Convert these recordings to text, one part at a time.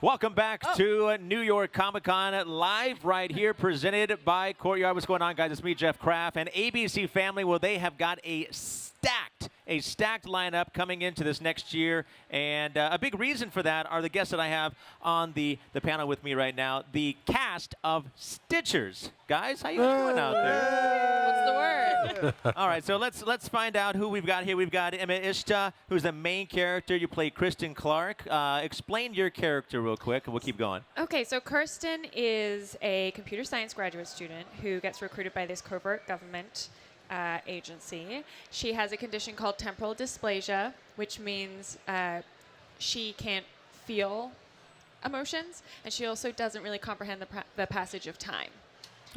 Welcome back to New York Comic Con live right here, presented by Courtyard. What's going on, guys? It's me, Jeff Kraft, and ABC Family. Well, they have got a stacked lineup coming into this next year, and a big reason for that are the guests that I have on the panel with me right now, the cast of Stitchers. Guys, how you doing out there? What's the word? All right, so let's find out who we've got here. We've got Emma Ishta, who's the main character. You play Kristen Clark. Explain your character real quick, and we'll keep going. Okay, so Kirsten is a computer science graduate student who gets recruited by this covert government agency. She has a condition called temporal dysplasia, which means she can't feel emotions, and she also doesn't really comprehend the passage of time.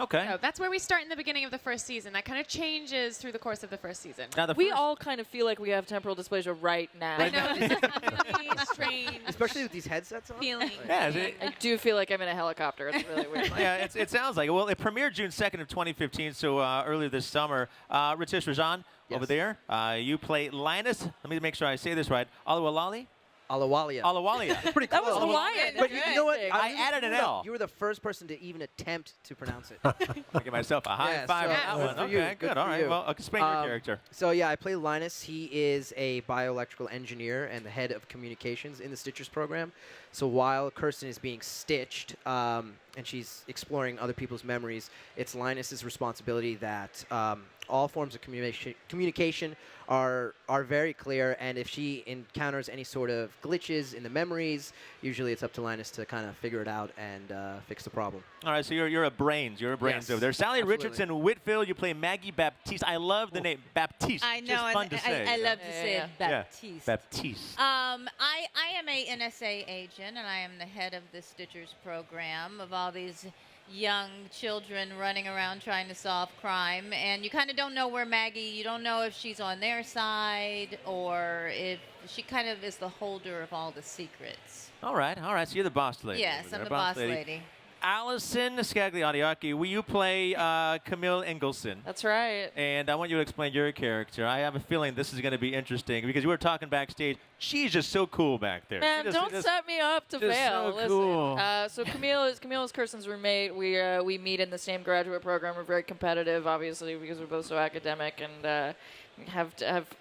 Okay. So that's where we start in the beginning of the first season. That kind of changes through the course of the first season. Now, We all kind of feel like we have temporal dysplasia right now. I know, this is a really strange Especially with these headsets on. feeling. Yeah, I do feel like I'm in a helicopter. It's really weird. yeah, it sounds like it. Well, it premiered June 2nd of 2015, so earlier this summer. Ritesh Rajan, over there, you play Linus. Let me make sure I say this right. Aluwalali? Alawalia. Alawalia. Pretty close. That was Hawaiian. But you know what? I added an L. You were the first person to even attempt to pronounce it. I'll give myself a high Yeah, five so on that good one. for you, Okay, good good. All for right. you. Well, explain your character. So yeah, I play Linus. He is a bioelectrical engineer and the head of communications in the Stitchers program. So while Kirsten is being stitched and she's exploring other people's memories, it's Linus's responsibility that all forms of communication are very clear, and if she encounters any sort of glitches in the memories, usually it's up to Linus to kind of figure it out and fix the problem. All right, so you're a brains. You're a brains Yes, over there. Sally absolutely. Richardson Whitfield, you play Maggie Baptiste. I love the name Baptiste. I know, Just fun and to say. I love to say Yeah. it, Yeah. Baptiste. Baptiste. I am a NSA agent, and I am the head of the Stitchers program of all these young children running around trying to solve crime. And you kind of don't know where Maggie, you don't know if she's on their side or if she kind of is the holder of all the secrets. All right. So you're the boss lady. Yes, over I'm there, the boss lady. Allison Scagliotti, will you play Camille Engelson? That's right. And I want you to explain your character. I have a feeling this is going to be interesting because we were talking backstage. She's just so cool back there. Man, don't set me up to just fail. so Listen. cool. So Camille is Kirsten's roommate. We meet in the same graduate program. We're very competitive, obviously, because we're both so academic and have to have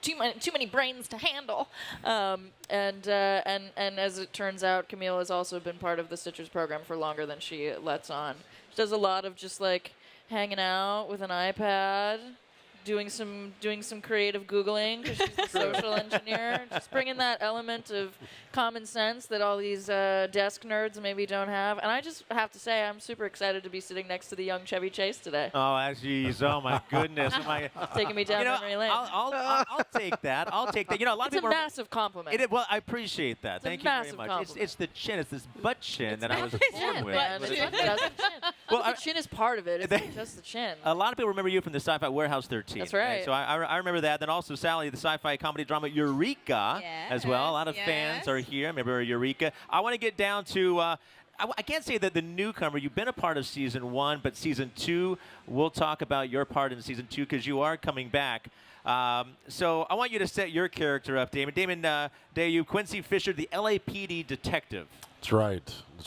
too many brains to handle. And as it turns out, Camille has also been part of the Stitchers program for longer than she lets on. She does a lot of just like hanging out with an iPad, doing some creative Googling because she's a social engineer, just bringing that element of common sense that all these desk nerds maybe don't have. And I just have to say, I'm super excited to be sitting next to the young Chevy Chase today. Oh, jeez. Oh, my goodness. Taking me down memory lane. I'll take that. I'll take that. You know, a lot It's of a people massive compliment. well, I appreciate that. It's a Thank you very massive much. compliment. It's the chin. It's this butt chin that I was born with. Man, But it's it's- just the chin. Well, The chin is part of it. It's not just the chin. A lot of people remember you from the Sci-Fi Warehouse 13. That's right. So I remember that. Then also Sally, the sci-fi comedy drama Eureka as well. A lot of fans are here. I remember Eureka. I want to get down to, I can't say that the newcomer, you've been a part of Season 1, but Season 2, we'll talk about your part in Season 2 because you are coming back. So I want you to set your character up, Damon. Damon Dayu, Quincy Fischer, the LAPD detective. That's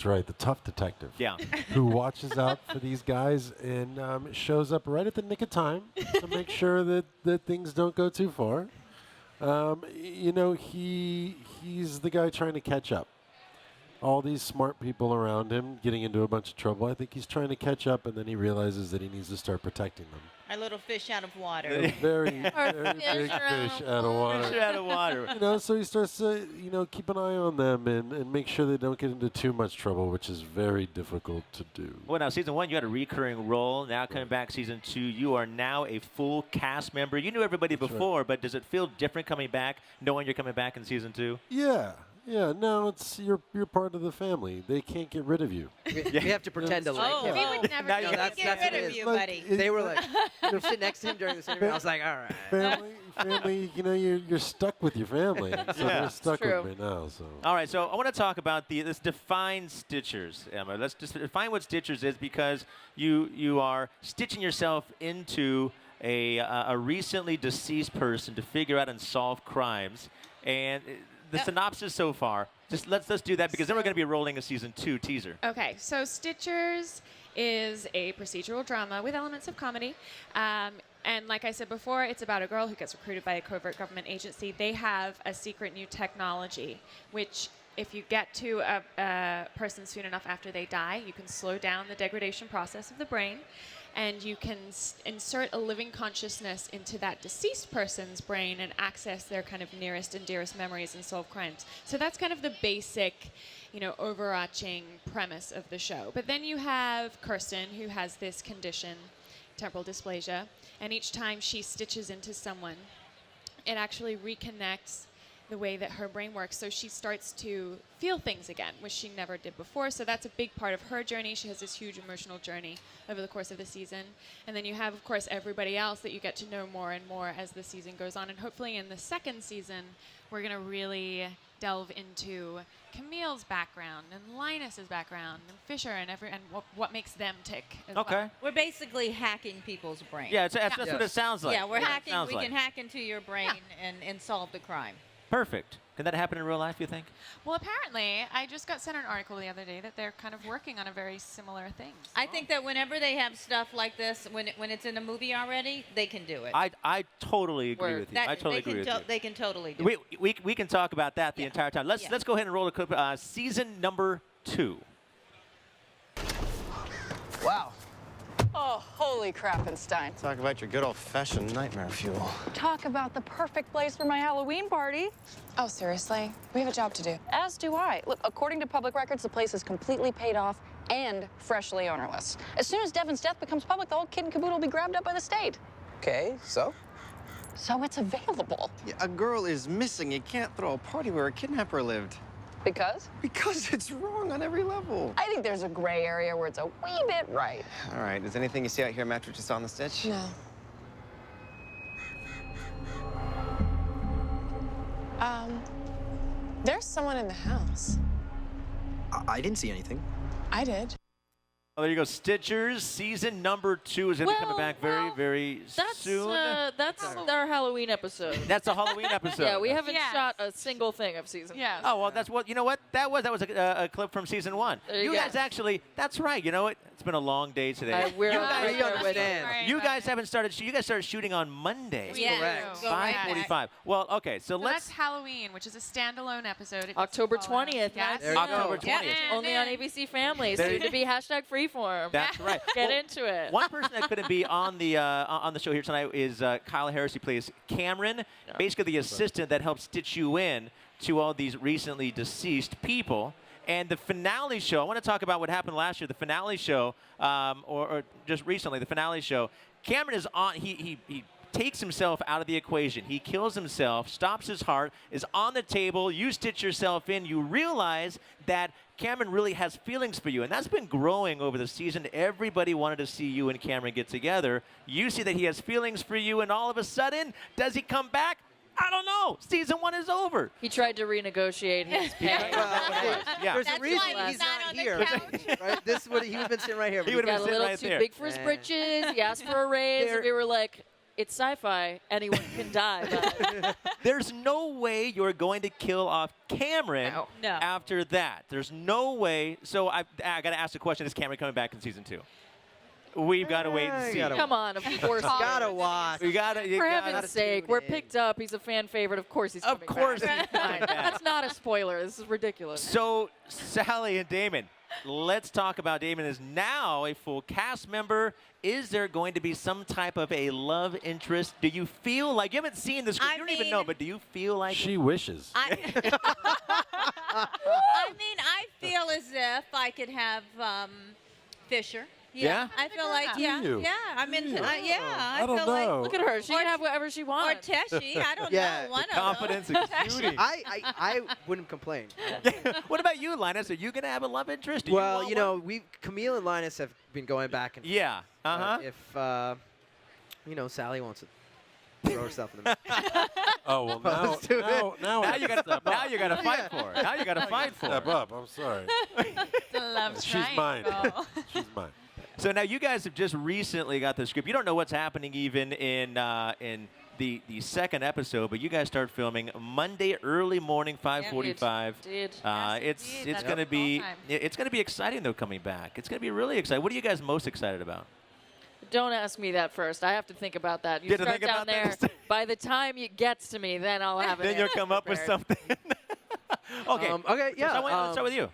right. The tough detective. Yeah. Who watches out for these guys and shows up right at the nick of time to make sure that things don't go too far. You know, he's the guy trying to catch up. All these smart people around him getting into a bunch of trouble. I think he's trying to catch up, and then he realizes that he needs to start protecting them. Our little fish out of water. A very big fish out of water. Fish out of water. You know, so he starts to, keep an eye on them and make sure they don't get into too much trouble, which is very difficult to do. Well, now, Season 1, you had a recurring role. Now coming back Season 2, you are now a full cast member. You knew everybody before, but does it feel different coming back, knowing you're coming back in Season 2? Yeah, no, it's you're part of the family. They can't get rid of you. We have to pretend to like him. We would never Now do you- that. That's what it is. buddy. They were like, I'm sitting next to him during this interview. I was like, all right. Family, you're stuck with your family. So Yeah. they're stuck True. with me now. So All right, so I want to talk about let's define Stitchers, Emma. Let's just define what Stitchers is because you are stitching yourself into a recently deceased person to figure out and solve crimes. And the synopsis so far, Just let's do that because then we're going to be rolling a season 2 teaser. Okay, so Stitchers is a procedural drama with elements of comedy. And like I said before, it's about a girl who gets recruited by a covert government agency. They have a secret new technology, which if you get to a person soon enough after they die, you can slow down the degradation process of the brain, and you can insert a living consciousness into that deceased person's brain and access their kind of nearest and dearest memories and solve crimes. So that's kind of the basic, overarching premise of the show. But then you have Kirsten, who has this condition, temporal dysplasia, and each time she stitches into someone, it actually reconnects the way that her brain works, so she starts to feel things again, which she never did before. So that's a big part of her journey. She has this huge emotional journey over the course of the season. And then you have, of course, everybody else that you get to know more and more as the season goes on. And hopefully in the second season, we're going to really delve into Camille's background and Linus's background and Fischer and what makes them tick as Okay. well. We're basically hacking people's brains. Yeah, that's what it sounds like. Yeah, we're hacking. Sounds We like. can hack into your brain and solve the crime. Perfect. Can that happen in real life, you think? Well, apparently, I just got sent an article the other day that they're kind of working on a very similar thing. I think that whenever they have stuff like this, when it's in a movie already, they can do it. I totally agree with you. I totally agree with you. They can totally do it. We can talk about that the entire time. Let's go ahead and roll the clip. Season number 2. Wow. Oh, holy crappenstein. Talk about your good old-fashioned nightmare fuel. Talk about the perfect place for my Halloween party. Oh, seriously? We have a job to do. As do I. Look, according to public records, the place is completely paid off and freshly ownerless. As soon as Devin's death becomes public, the whole kid and caboodle will be grabbed up by the state. Okay, so? So it's available. Yeah, a girl is missing. You can't throw a party where a kidnapper lived. Because? Because it's wrong on every level. I think there's a gray area where it's a wee bit right. All right, is anything you see out here match what you saw on the stitch? No. There's someone in the house. I didn't see anything. I did. Oh, there you go. Stitchers, season number 2 is going to be coming back very soon. That's our Halloween episode. That's a Halloween episode. Yeah, we haven't Yes. shot a single thing of season. Yes. Oh, well, that's what, you know what? That was a clip from season 1. There you go. guys actually, that's right. You know what? It's been a long day today. We're you right guys, there with understand. Right, you right. guys haven't started, you guys started shooting on Monday. Yeah, Correct. go right back. 5:45. Well, okay, so So let's. that's Halloween, which is a standalone episode. It October doesn't follow. 20th. Yes. There you October go. 20th. Yeah. Only on ABC Family. There Soon you- to be hashtag freeform. That's right. Get Well, into it. One person that couldn't be on the show here tonight is Kyle Harris, who plays Cameron, basically the assistant that helps stitch you in to all these recently deceased people. And the finale show, I want to talk about what happened last year. The finale show, or just recently, the finale show. Cameron is on. He takes himself out of the equation. He kills himself, stops his heart, is on the table. You stitch yourself in. You realize that Cameron really has feelings for you, and that's been growing over the season. Everybody wanted to see you and Cameron get together. You see that he has feelings for you, and all of a sudden, does he come back? I don't know. Season 1 is over. He tried to renegotiate his pay. Yeah. There's That's a reason why he's not not on the here. couch. Right? This would he would have been sitting right here. He He would've got been a sitting little right too there. big for his Yeah. britches. He asked for a raise, There- and we were like, it's sci-fi. Anyone can die. But There's no way you're going to kill off Cameron No. after that. There's no way. So I got to ask the question, is Cameron coming back in season 2? We've got to wait and see. gotta come on, of course. Gotta watch. You got to. For heaven's sake, tune we're in. picked up. He's a fan favorite. Of course he's Of coming course back. he's coming back. That's not a spoiler. This is ridiculous. So Sally and Damon, let's talk about Damon is now a full cast member. Is there going to be some type of a love interest? Do you feel like, you haven't seen this, I you don't even mean- know, but do you feel like She wishes. I mean, I feel as if I could have Fischer. Yeah? I feel like, Do yeah, you? yeah. I'm into, Do you? yeah. I don't feel know. Look at her. She can have whatever she Or wants. Teshy. I don't Yeah, know. One of them. confidence exuding? I wouldn't complain. What about you, Linus? Are you going to have a love interest? Do you Well, want you one? know, Camille and Linus have been going back and Yeah. Uh-huh. if Sally wants to throw herself in the mix. Oh well, now Let's do it. now Now I you have to got step up. now you got to fight for it. Now you got to fight for Step it. up. I'm sorry. The love She's mine. triangle. She's mine. So now you guys have just recently got the script. You don't know what's happening even in the second episode, but you guys start filming Monday early morning, 5:45. It's going to be exciting though coming back. It's going to be really exciting. What are you guys most excited about? Don't ask me that first. I have to think about that. You start down there. By the time it gets to me, then I'll have it. Then you'll come up with something. Okay. Okay. Yeah. So let's start with you.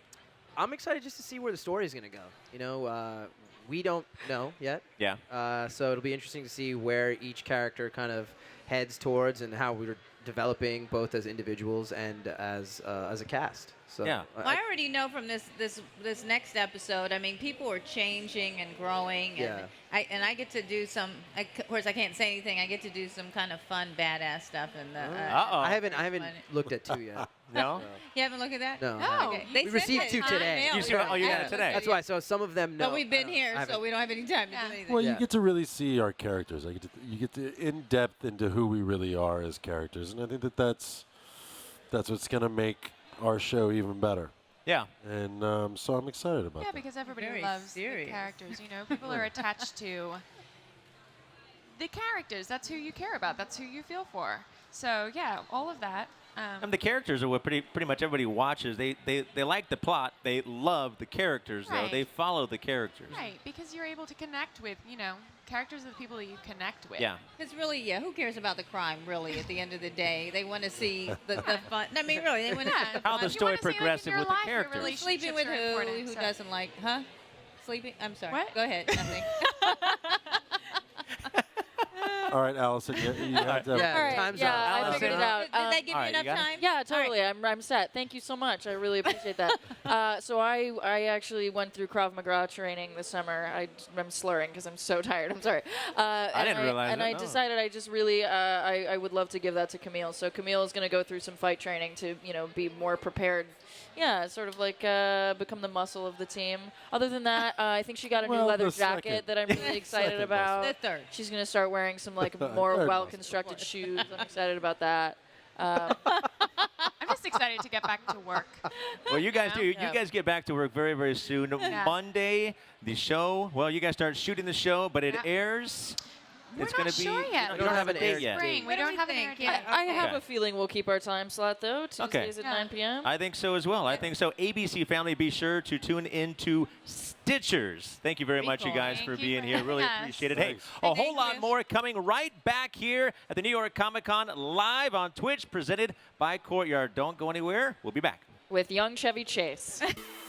I'm excited just to see where the story is going to go. You know, we don't know yet. Yeah. So it'll be interesting to see where each character kind of heads towards and how we're developing both as individuals and as a cast. So yeah. I already know from this next episode. I mean, people are changing and growing, and I get to do some. Of course, I can't say anything. I get to do some kind of fun, badass stuff in the. I haven't looked at 2 yet. No. You haven't looked at that? No. Okay. They we received 2 today. You got it today. That's why. So some of them know. But we've been here, so we don't have any time to do anything. Well, you get to really see our characters. You get to in depth into who we really are as characters, and I think that's what's going to make our show even better. Yeah. And so I'm excited about that. Yeah, because everybody loves the characters. You know, people are attached to the characters. That's who you care about. That's who you feel for. So yeah, all of that. And the characters are what pretty much everybody watches. They like the plot. They love the characters, though. They follow the characters. Right, because you're able to connect with, you know, characters are the people that you connect with. Yeah. Because really, who cares about the crime, really, at the end of the day? They want to see the fun. I mean, really, they want to see the how fun. the story progresses with the characters. Sleeping with who doesn't like, Sleeping? I'm sorry. What? Go ahead. Nothing. All right, Allison, you have to. Time's up. I figured it out. Did they give you enough time? Yeah, totally. Right. I'm set. Thank you so much. I really appreciate that. So I actually went through Krav Maga training this summer. I'm slurring because I'm so tired. I'm sorry. I didn't realize And that. I decided I just really I would love to give that to Camille. So Camille is going to go through some fight training to be more prepared. Yeah, sort of like become the muscle of the team. Other than that, I think she got a new leather jacket that I'm really excited about. The third. She's going to start wearing some like more well-constructed shoes. I'm excited about that. I'm just excited to get back to work. Well, you guys do. You guys get back to work very, very soon. Monday, the show. Well, you guys start shooting the show, but it airs. It's going to be. Sure yet. You don't have a date yet. We don't have an air date. I have a feeling we'll keep our time slot, though. Tuesdays at 9 p.m. I think so as well. I think so. ABC family, be sure to tune into Stitchers. Thank you very much, you guys, for being here. Really appreciate it. Hey, a whole lot more coming right back here at the New York Comic Con live on Twitch, presented by Courtyard. Don't go anywhere. We'll be back. With young Chevy Chase.